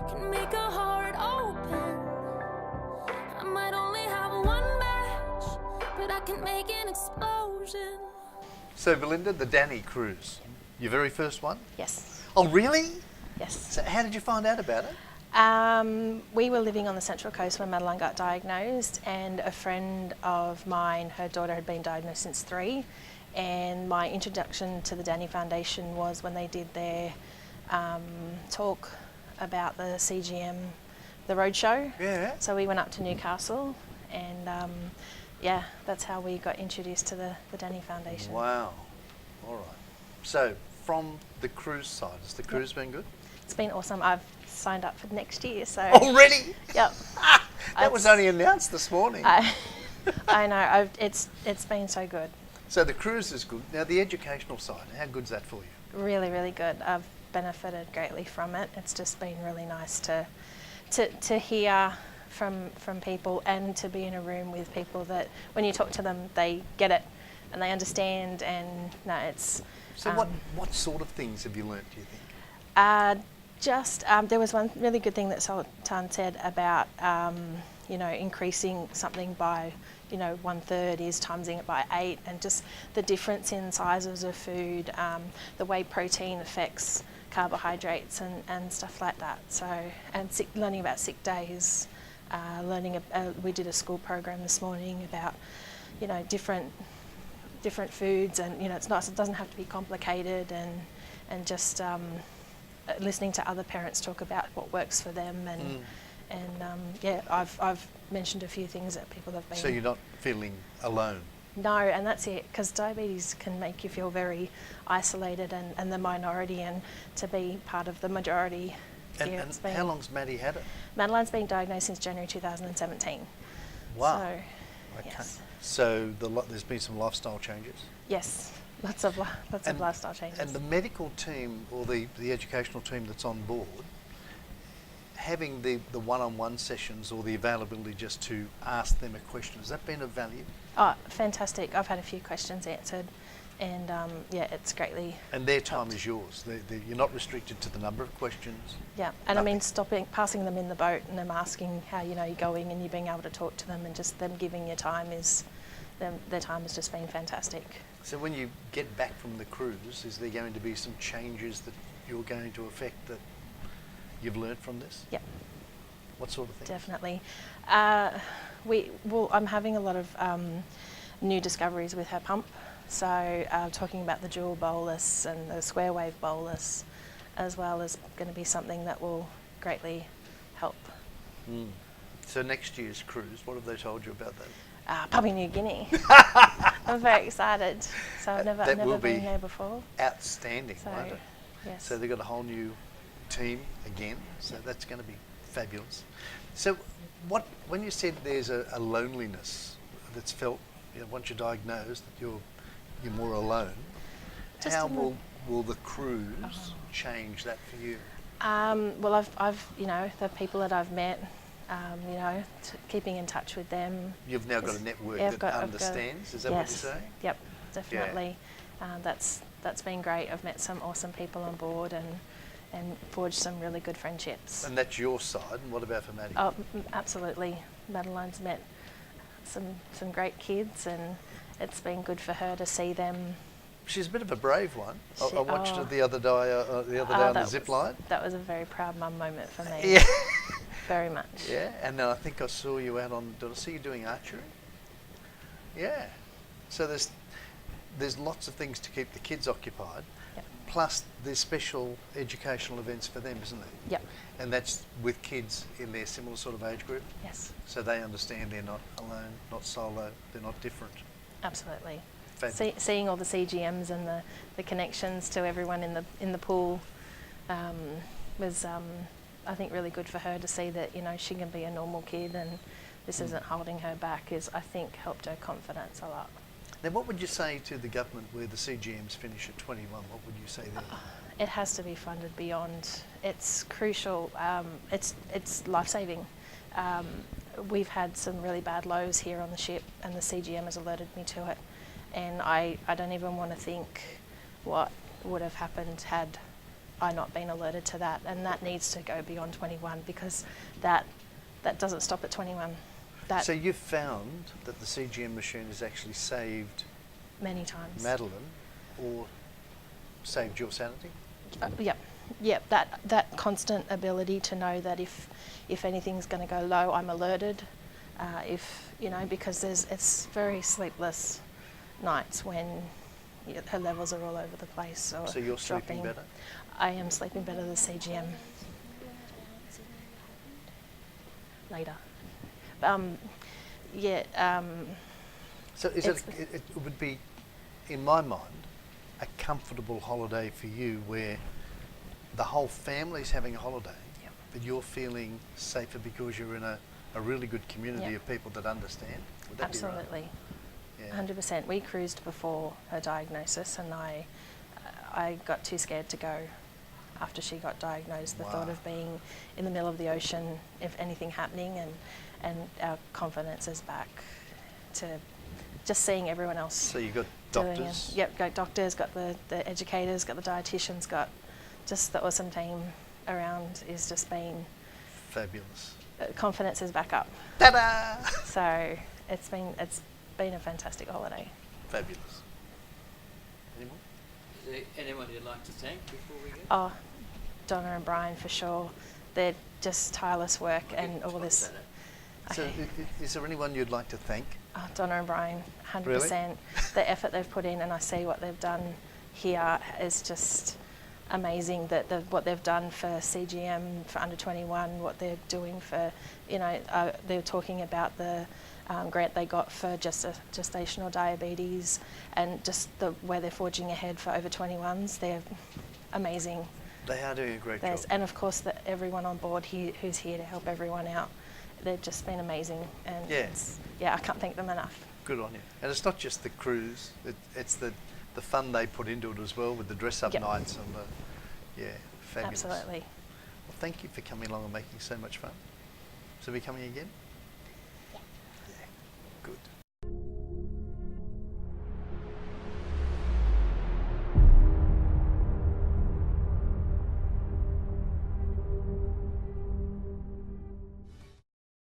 can make a heart open. I might only have one match, but I can make an explosion. So Belinda, the Danii cruise, your very first one? Yes. Oh really? Yes. So how did you find out about it? We were living on the Central Coast when Madeline got diagnosed, and a friend of mine, her daughter had been diagnosed since 3, and my introduction to the Danii Foundation was when they did their talk about the CGM, the roadshow. Yeah. So we went up to Newcastle, and yeah, that's how we got introduced to the Danii Foundation. Wow. All right. So from the cruise side, has the cruise been good? It's been awesome. I've signed up for next year, so... Already? Yep. That was only announced this morning. I know. It's been so good. So the cruise is good. Now the educational side, how good's that for you? Really, really good. I've benefited greatly from it. It's just been really nice to hear from people, and to be in a room with people that when you talk to them, they get it and they understand. And no, it's... So what sort of things have you learnt, do you think? There was one really good thing that Sultan said about, increasing something by, 1/3 is timesing it by 8, and just the difference in sizes of food, the way protein affects carbohydrates and stuff like that. So, and learning about sick days, we did a school program this morning about, different foods, and, it doesn't have to be complicated, and just, listening to other parents talk about what works for them, and I've mentioned a few things that people have been... So you're not feeling alone? No, and that's it, because diabetes can make you feel very isolated and the minority, and to be part of the majority. And how long's Maddie had it? Madeline's been diagnosed since January 2017. Wow. So, okay. Yes. So there's been some lifestyle changes? Yes. Lots of lifestyle changes. And the medical team, or the educational team that's on board, having the one-on-one sessions or the availability just to ask them a question, has that been of value? Oh, fantastic. I've had a few questions answered, and it's greatly... And their time is yours. You're not restricted to the number of questions. Yeah, and nothing. I mean, passing them in the boat and them asking how you're going, and you being able to talk to them, and just them giving your time their time has just been fantastic. So when you get back from the cruise, is there going to be some changes that you're going to affect that you've learnt from this? Yep. What sort of things? Definitely. I'm having a lot of new discoveries with her pump. So talking about the dual bolus and the square wave bolus, as well, is going to be something that will greatly help. Mm. So next year's cruise, what have they told you about that? Papua New Guinea. I'm very excited. So I've never been here before. Outstanding, so, won't it? Yes. So they've got a whole new team again. So that's going to be fabulous. So when you said there's a loneliness that's felt, once you're diagnosed, that you're more alone, how will the cruise change that for you? Well, I've the people that I've met, keeping in touch with them. You've now got a network that understands, is that what you're saying? Yep, definitely. Yeah. That's been great. I've met some awesome people on board and forged some really good friendships. And that's your side, and what about for Maddie? Oh, absolutely. Madeline's met some great kids, and it's been good for her to see them. She's a bit of a brave one. I watched her the other day on the zip line. That was a very proud mum moment for me. Yeah. Very much. Yeah, and then I think I saw you out on... Did I see you doing archery? Yeah. So there's lots of things to keep the kids occupied. Yep. Plus there's special educational events for them, isn't there? Yep. And that's with kids in their similar sort of age group? Yes. So they understand they're not alone, not solo, they're not different. Absolutely. Seeing all the CGMs and the connections to everyone in the pool was I think really good for her to see that she can be a normal kid, and this isn't holding her back. I think helped her confidence a lot. Now, what would you say to the government where the CGMs finish at 21? What would you say there? It has to be funded beyond. It's crucial. It's life-saving. We've had some really bad lows here on the ship, and the CGM has alerted me to it. And I don't even want to think what would have happened had I not been alerted to that, and that needs to go beyond 21 because that doesn't stop at 21. So you've found that the CGM machine has actually saved many times. Madeline, or saved your sanity? Yep. That constant ability to know that if anything's going to go low, I'm alerted. Because it's very sleepless nights when her levels are all over the place. Or so you're sleeping dropping. better? I am sleeping better than CGM. Later. So it would be, in my mind, a comfortable holiday for you where the whole family's having a holiday, Yep. but you're feeling safer because you're in a really good community Yep. of people that understand? Would that Absolutely. be right? 100%. We cruised before her diagnosis, and I got too scared to go after she got diagnosed. The thought Wow. of being in the middle of the ocean, if anything happening, and our confidence is back to just seeing everyone else. So you got doing doctors? it. Yep, got doctors, got the educators, got the dietitians, got just the awesome team around. Is just been Fabulous. confidence is back up. Ta-da! So it's been a fantastic holiday. Fabulous. Any more? Is there anyone you'd like to thank before we go? Oh, Donna and Brian for sure. They're just tireless work and all this. So Okay. is there anyone you'd like to thank? Oh, Donna and Brian, 100%. Really? The effort they've put in, and I see what they've done here is just amazing. That what they've done for CGM, for under 21, what they're doing for, they were talking about the grant they got for gestational diabetes, and just where they're forging ahead for over 21s. They're amazing. They are doing a great job. And of course, everyone on board who's here to help everyone out. They've just been amazing, and I can't thank them enough. Good on you. And it's not just the cruise; it's the fun they put into it as well, with the dress-up Yep. nights and fabulous. Absolutely. Well, thank you for coming along and making so much fun. So, be coming again? Yeah. Good.